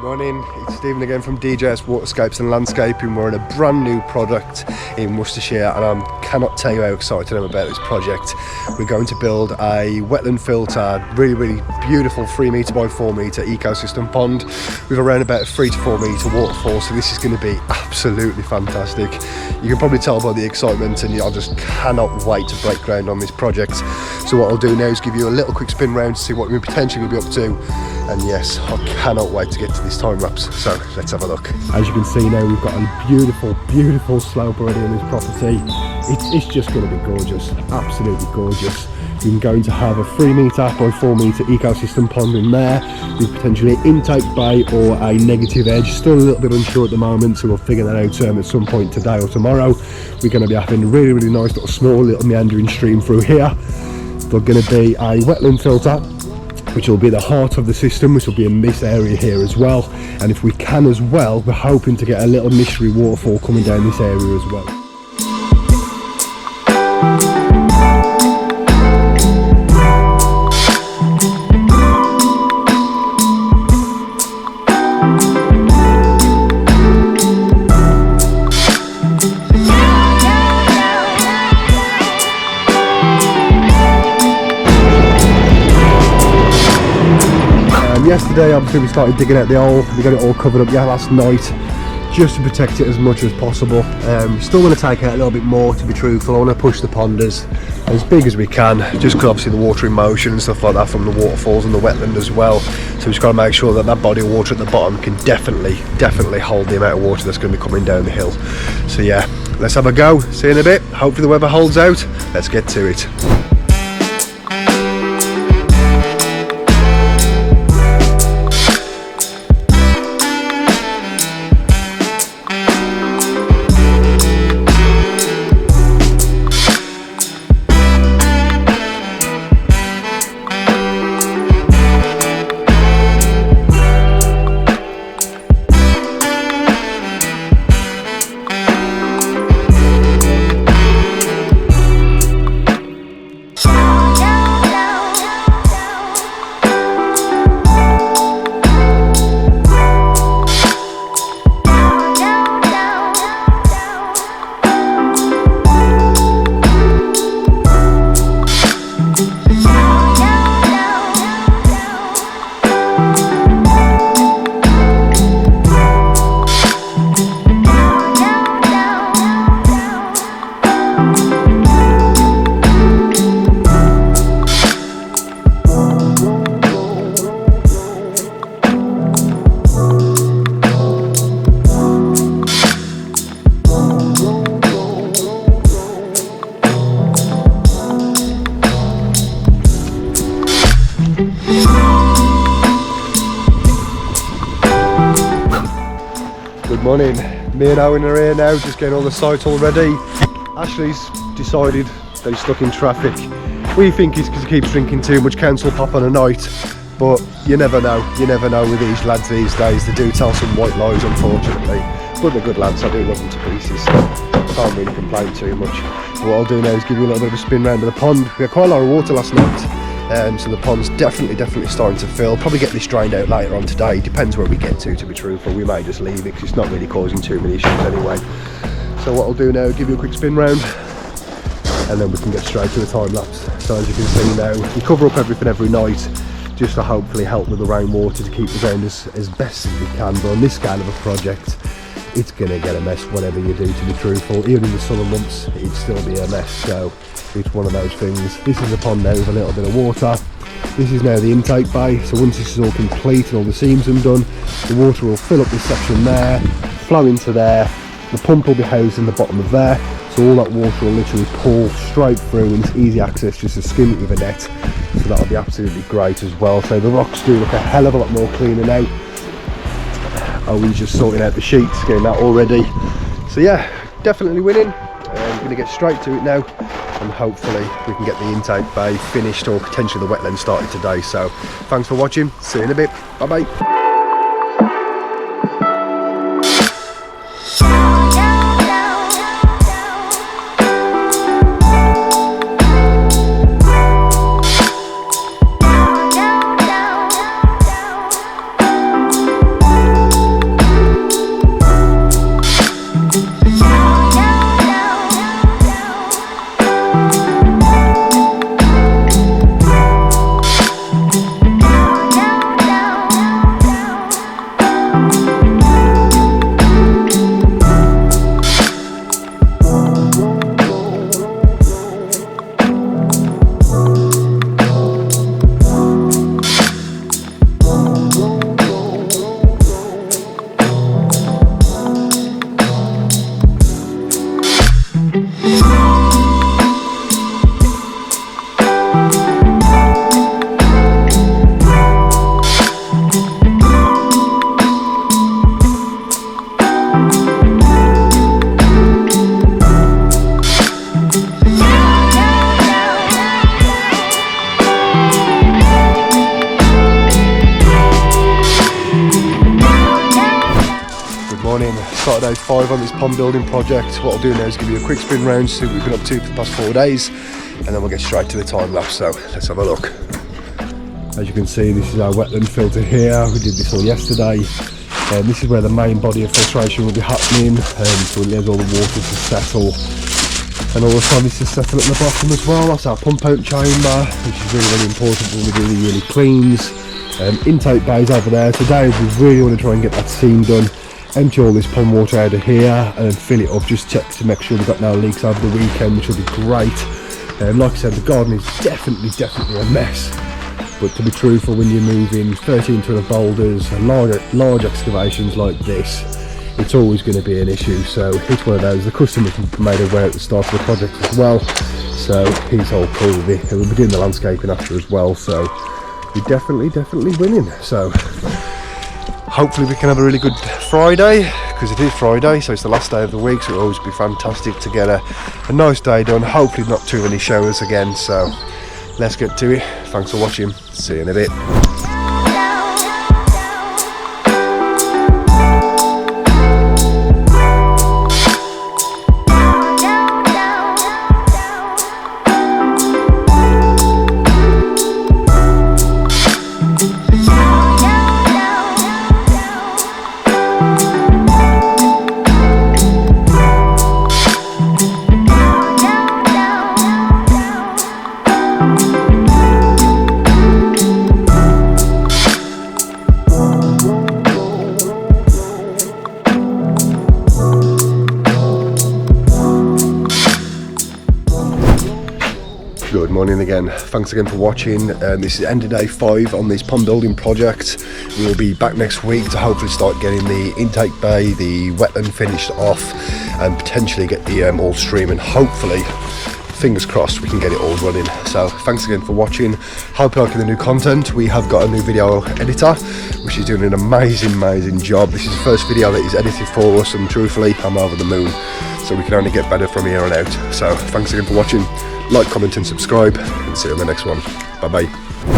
Morning, it's Stephen again from DJS Waterscapes and Landscaping. We're in a brand new product in Worcestershire and I cannot tell you how excited I'm about this project. We're going to build a wetland filter, really beautiful 3 metre by 4 metre ecosystem pond with around about a 3 to 4 metre waterfall, so this is going to be absolutely fantastic. You can probably tell by the excitement and I just cannot wait to break ground on this project. So what I'll do now is give you a little quick spin round to see what we're potentially going to be up to. And yes, I cannot wait to get to this time lapse, so let's have a look. As you can see now, we've got a beautiful slope already on this property. It's just going to be gorgeous, absolutely gorgeous. We're going to have a 3 metre by 4 metre ecosystem pond in there with potentially an intake bay or a negative edge. Still a little bit unsure at the moment, so we'll figure that out at some point today or tomorrow. We're going to be having a really nice small little meandering stream through here. There's going to be a wetland filter, which will be the heart of the system, which will be in this area here as well. And if we can as well, we're hoping to get a little mystery waterfall coming down this area as well. Yesterday obviously we started digging out the hole. We got it all covered up last night just to protect it as much as possible. Still want to take out a little bit more, to be truthful. I want to push the pond as big as we can, just because obviously the water in motion and stuff like that from the waterfalls and the wetland as well. So we've just got to make sure that that body of water at the bottom can definitely hold the amount of water that's going to be coming down the hill. So yeah, let's have a go, see you in a bit. Hopefully the weather holds out. Let's get to it. Good morning, me and Owen are here now, just getting all the site all ready. Ashley's decided that he's stuck in traffic. We think it's because he keeps drinking too much council pop on a night, but you never know with these lads these days. They do tell some white lies, unfortunately, but they're good lads. I do love them to pieces, so I can't really complain too much. But what I'll do now is give you a little bit of a spin round of the pond. We had quite a lot of water last night. So the pond's definitely starting to fill. Probably get this drained out later on today, depends where we get to be truthful. We may just leave it because it's not really causing too many issues anyway. So what I'll do now is give you a quick spin round and then we can get straight to the time lapse. So as you can see now, we cover up everything every night just to hopefully help with the rainwater to keep the ground as best as we can. But on this scale of a project, it's going to get a mess whatever you do, to be truthful. Even in the summer months, it'd still be a mess. So it's one of those things. This is the pond now with a little bit of water. This is now the intake bay, so once this is all complete and all the seams are done, the water will fill up this section there, flow into there, the pump will be housed in the bottom of there, so all that water will literally pour straight through and it's easy access just to skim it with a net, so that'll be absolutely great as well. So the rocks do look a hell of a lot more cleaner now. Owen's just sorting out the sheets, getting that all ready. So yeah, definitely winning. I'm going to get straight to it now and hopefully we can get the intake bay finished or potentially the wetland started today. So thanks for watching, see you in a bit, bye bye. start day 5 on this pond building project. What I'll do now is give you a quick spin round, see what we've been up to for the past 4 days, and then we'll get straight to the time lapse. So let's have a look. As you can see, this is our wetland filter here. We did this all yesterday. This is where the main body of filtration will be happening, so it allows all the water to settle. And all the time this is settled at the bottom as well. That's our pump out chamber, which is really, really important when we do the yearly cleans. Intake bays over there. Today we really want to try and get that seam done. Empty all this pond water out of here and then fill it up. Just check to make sure we've got no leaks over the weekend, which will be great. Like I said, the garden is definitely a mess. But to be truthful, when you're moving 13-ton of boulders and large excavations like this, it's always going to be an issue. So it's one of those. The customer made aware at the start of the project as well, so he's all cool with it. And we'll be doing the landscaping after as well, so we're definitely winning. So hopefully we can have a really good Friday, because it is Friday, so it's the last day of the week, so it'll always be fantastic to get a nice day done. Hopefully not too many showers again, so let's get to it. Thanks for watching, see you in a bit. Good morning again, thanks again for watching. This is end of day 5 on this pond building project. We will be back next week to hopefully start getting the intake bay, the wetland finished off, and potentially get the all stream, and hopefully, fingers crossed, we can get it all running. So thanks again for watching. Hope you're liking the new content. We have got a new video editor which is doing an amazing job. This is the first video that he's edited for us, and truthfully I'm over the moon, so we can only get better from here on out. So thanks again for watching. Like, comment and subscribe, and see you on the next one. Bye bye.